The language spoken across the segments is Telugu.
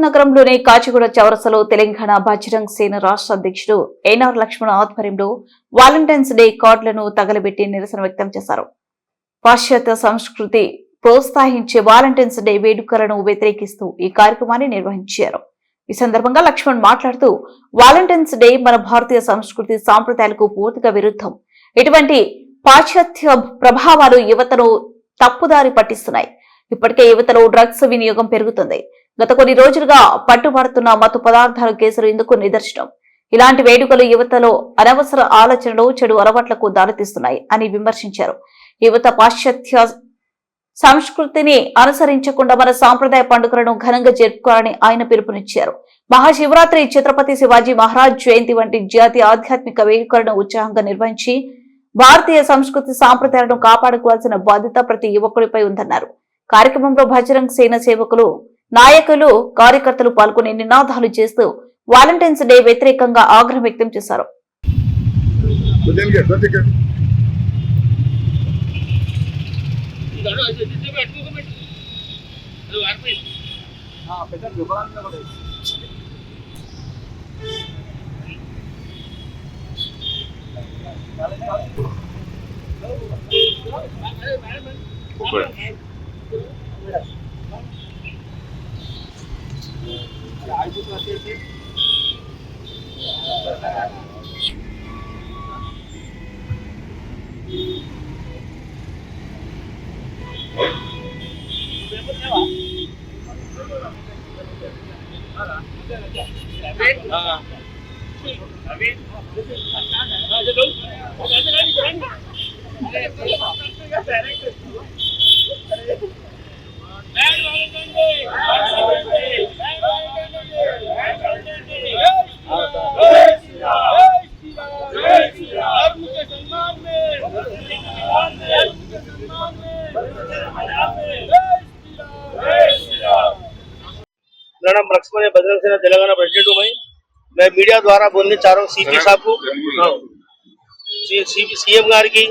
నగరంలోని కాచిగూడ చౌరసలో తెలంగాణ బజరంగ్ సేన రాష్ట్ర అధ్యక్షుడు ఎన్ఆర్ లక్ష్మణ్ ఆధ్వర్యంలో వాలంటైన్స్ డే కార్డులను తగలబెట్టి నిరసన వ్యక్తం చేశారు. పాశ్చాత్య సంస్కృతి ప్రోత్సహించే వాలంటైన్స్ డే వేడుకలను వ్యతిరేకిస్తూ ఈ కార్యక్రమాన్ని నిర్వహించారు. ఈ సందర్భంగా లక్ష్మణ్ మాట్లాడుతూ వాలంటైన్స్ డే మన భారతీయ సంస్కృతి సాంప్రదాయాలకు పూర్తిగా విరుద్ధం. ఇటువంటి పాశ్చాత్య ప్రభావాలు యువతను తప్పుదారి పట్టిస్తున్నాయి. ఇప్పటికే యువతలో డ్రగ్స్ వినియోగం పెరుగుతుంది. గత కొన్ని రోజులుగా పట్టుబడుతున్న మత్తు పదార్థాల కేసులు ఇందుకు నిదర్శనం. ఇలాంటి వేడుకలు యువతలో అనవసర ఆలోచనలు, చెడు అలవాట్లకు దారితీస్తున్నాయి అని విమర్శించారు. యువత పాశ్చాత్య సంస్కృతిని అనుసరించకుండా మన సాంప్రదాయ పండుగలను ఘనంగా జరుపుకోవాలని ఆయన పిలుపునిచ్చారు. మహాశివరాత్రి, ఛత్రపతి శివాజీ మహారాజ్ జయంతి వంటి జాతీయ ఆధ్యాత్మిక వేడుకలను ఉత్సాహంగా నిర్వహించి భారతీయ సంస్కృతి సాంప్రదాయాలను కాపాడుకోవాల్సిన బాధ్యత ప్రతి యువకుడిపై ఉందన్నారు. కార్యక్రమంలో బజరంగ్ సేన సేవకులు, నాయకులు, కార్యకర్తలు పాల్గొని నినాదాలు చేస్తూ వాలంటైన్స్ డే వ్యతిరేకంగా ఆగ్రహం వ్యక్తం చేశారు. लक्ष्मण बजरंग सेना तेलंगाना प्रेसिडेंट हूँ मैं मीडिया द्वारा बोलने चाह रहा हूँ सीपी साहब को, सीएम गारी की,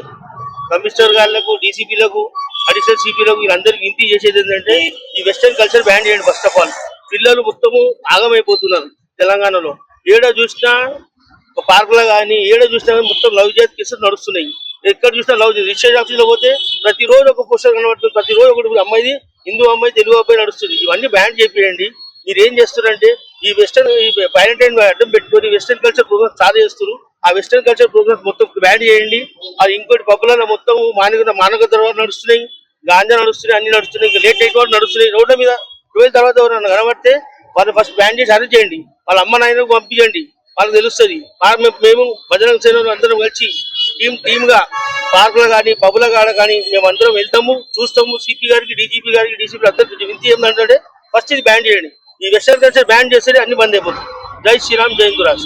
कमिश्नर गारू, डीसीपी अडिशनल सीपी వీళ్ళందరికీ వింతి చేసేది ఏంటంటే ఈ వెస్టర్న్ కల్చర్ బ్యాన్ చేయండి. ఫస్ట్ ఆఫ్ ఆల్ పిల్లలు మొత్తము ఆగమైపోతున్నారు తెలంగాణలో. ఏడ చూసినా పార్కులో కానీ ఏడ చూసినా మొత్తం లవ్ జాత్ కేసులు నడుస్తున్నాయి. ఎక్కడ చూసినా లవ్ రిజిస్ట్రేషన్ ఆఫీస్ లో పోతే ప్రతిరోజు ఒక పోస్టర్ కనబడుతుంది. ప్రతిరోజు ఒకటి అమ్మాయిది, హిందూ అమ్మాయి, తెలుగు అబ్బాయి నడుస్తుంది. ఇవన్నీ బ్యాన్ చేయండి. మీరు ఏం చేస్తున్నారంటే ఈ వెస్టర్న్ వ్యాలంటైన్ అడ్డం పెట్టుకొని వెస్టర్న్ కల్చర్ ప్రోగ్రామ్స్ చాలా చేస్తున్నారు. ఆ వెస్టర్న్ కల్చర్ ప్రోగ్రామ్స్ మొత్తం బ్యాన్ చేయండి. అది ఇంకోటి పబ్బులలో మొత్తం మానక తర్వాత నడుస్తున్నాయి, గాంజా నడుస్తున్నాయి, అన్ని నడుస్తున్నాయి. ఇంకా లేట్ నైట్ వరకు నడుస్తున్నాయి. రోడ్ల మీద 12 తర్వాత ఎవరైనా కనబడితే వాళ్ళు ఫస్ట్ బ్యాన్ చేసి అరెస్ట్ చేయండి. వాళ్ళ అమ్మ నాయనకు పంపించండి, వాళ్ళకి తెలుస్తుంది. మేము బజరంగ్ సేన అందరం కలిసి టీమ్ గా పార్కులు కానీ పబ్బుల కాడ కానీ మేము అందరం వెళ్తాము, చూస్తాము. సిపి గారికి, డీజీపీ గారికి, డీసీపీ అందరికి వింతి ఏంటంటే ఫస్ట్ ఇది బ్యాన్ చేయండి. ఈ వెస్టర్న్ కల్చర్ బ్యాన్ చేస్తే అన్ని బంద్ అయిపోతుంది. జై శ్రీరామ్, జై హిందూ రాష్ట్ర.